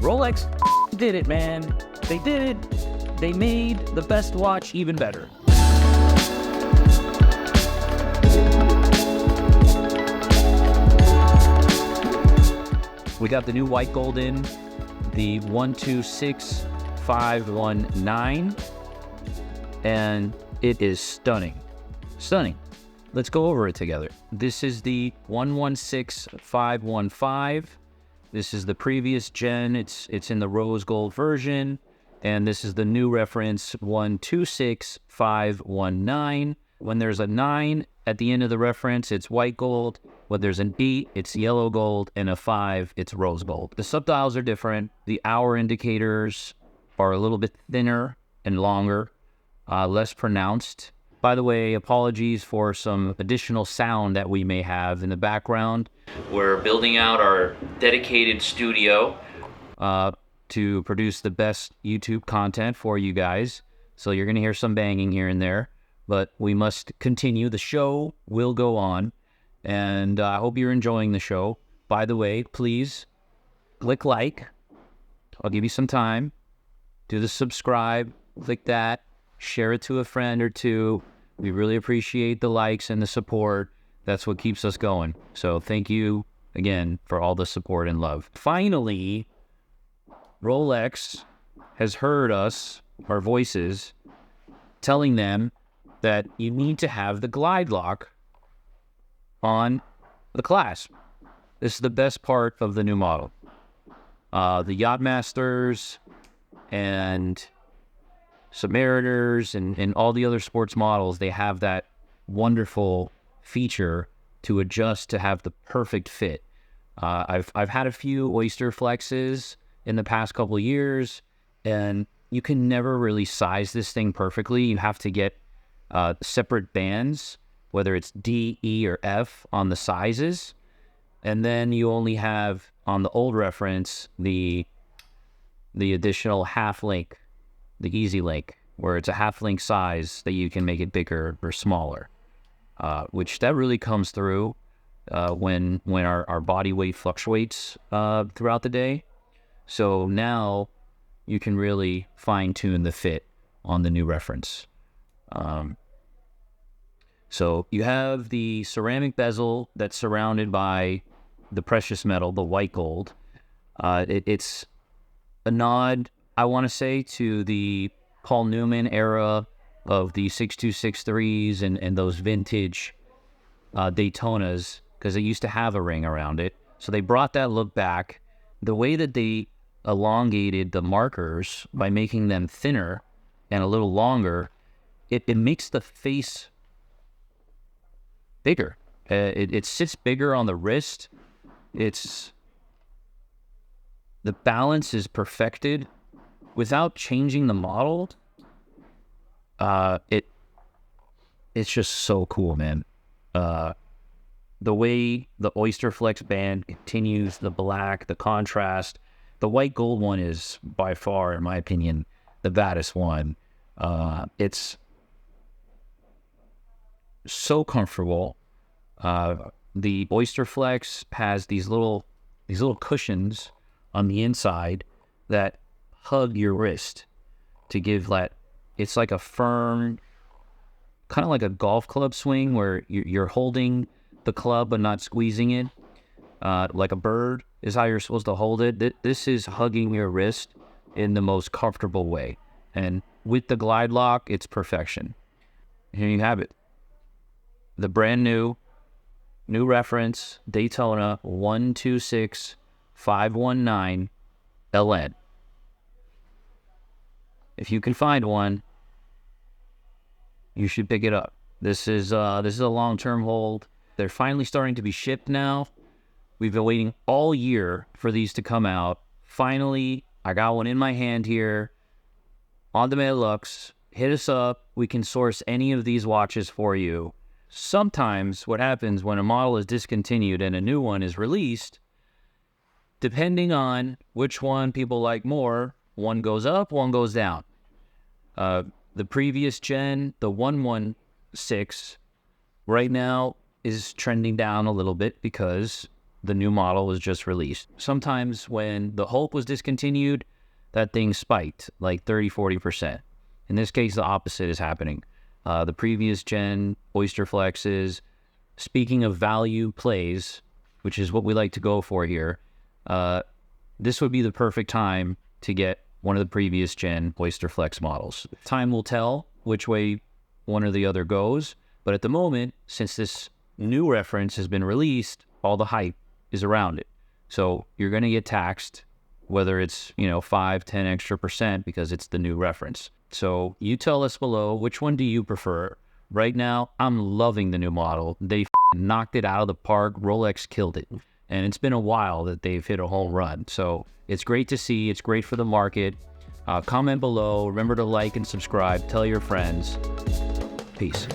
Rolex did it, man. They did it. They made the best watch even better. We got the new white gold in, the 126519, and it is stunning. Stunning. Let's go over it together. This is the 116515. This is the previous gen. It's in the rose gold version, and this is the new reference 126519. When there's a 9 at the end of the reference, it's white gold. When there's an 8, it's yellow gold, and a 5, it's rose gold. The subdials are different. The hour indicators are a little bit thinner and longer, less pronounced. By the way, apologies for some additional sound that we may have in the background. We're building out our dedicated studio to produce the best YouTube content for you guys. So you're going to hear some banging here and there, but we must continue. The show will go on, and I hope you're enjoying the show. By the way, please click like. I'll give you some time. Do the subscribe, click that, share it to a friend or two. We really appreciate the likes and the support. That's what keeps us going. So thank you again for all the support and love. Finally, Rolex has heard us, our voices, telling them that you need to have the Glidelock on the clasp. This is the best part of the new model. The Yachtmasters and Submariners and all the other sports models, they have that wonderful feature to adjust to have the perfect fit. I've had a few Oysterflexes in the past couple of years, and you can never really size this thing perfectly. You have to get separate bands, whether it's D, E, or F on the sizes, and then you only have on the old reference the additional half link, the easy link, where it's a half link size that you can make it bigger or smaller, which that really comes through when our body weight fluctuates throughout the day. So now you can really fine tune the fit on the new reference. So you have the ceramic bezel that's surrounded by the precious metal, the white gold. It's a nod, I want to say, to the Paul Newman era of the 6263s and those vintage Daytonas, because they used to have a ring around it. So they brought that look back. The way that they elongated the markers by making them thinner and a little longer, it makes the face bigger. It sits bigger on the wrist. The balance is perfected without changing the model. It's just so cool, man. The way the Oysterflex band continues, the black, the contrast. The white gold one is by far, in my opinion, the baddest one. It's so comfortable. The Oysterflex has these little cushions on the inside that hug your wrist to give that. It's like a firm, kind of like a golf club swing where you're holding the club but not squeezing it. Like a bird is how you're supposed to hold it. This is hugging your wrist in the most comfortable way. And with the Glidelock, it's perfection. Here you have it. The brand new reference, Daytona 126519 LN. If you can find one, you should pick it up. This is a long-term hold. They're finally starting to be shipped now. We've been waiting all year for these to come out. Finally, I got one in my hand here. On demand Lux, hit us up. We can source any of these watches for you. Sometimes what happens when a model is discontinued and a new one is released, depending on which one people like more, one goes up, one goes down. The previous gen, the 116, right now is trending down a little bit because the new model was just released. Sometimes when the Hulk was discontinued, that thing spiked like 30-40%. In this case, the opposite is happening. The previous gen Oysterflexes, speaking of value plays, which is what we like to go for here, this would be the perfect time to get one of the previous gen Oysterflex models. Time will tell which way one or the other goes, but at the moment, since this new reference has been released, all the hype is around it. So you're going to get taxed, whether it's, 5, 10 extra percent, because it's the new reference. So you tell us below, which one do you prefer? Right now, I'm loving the new model. They knocked it out of the park. Rolex killed it. And it's been a while that they've hit a home run. So it's great to see. It's great for the market. Comment below. Remember to like and subscribe. Tell your friends. Peace.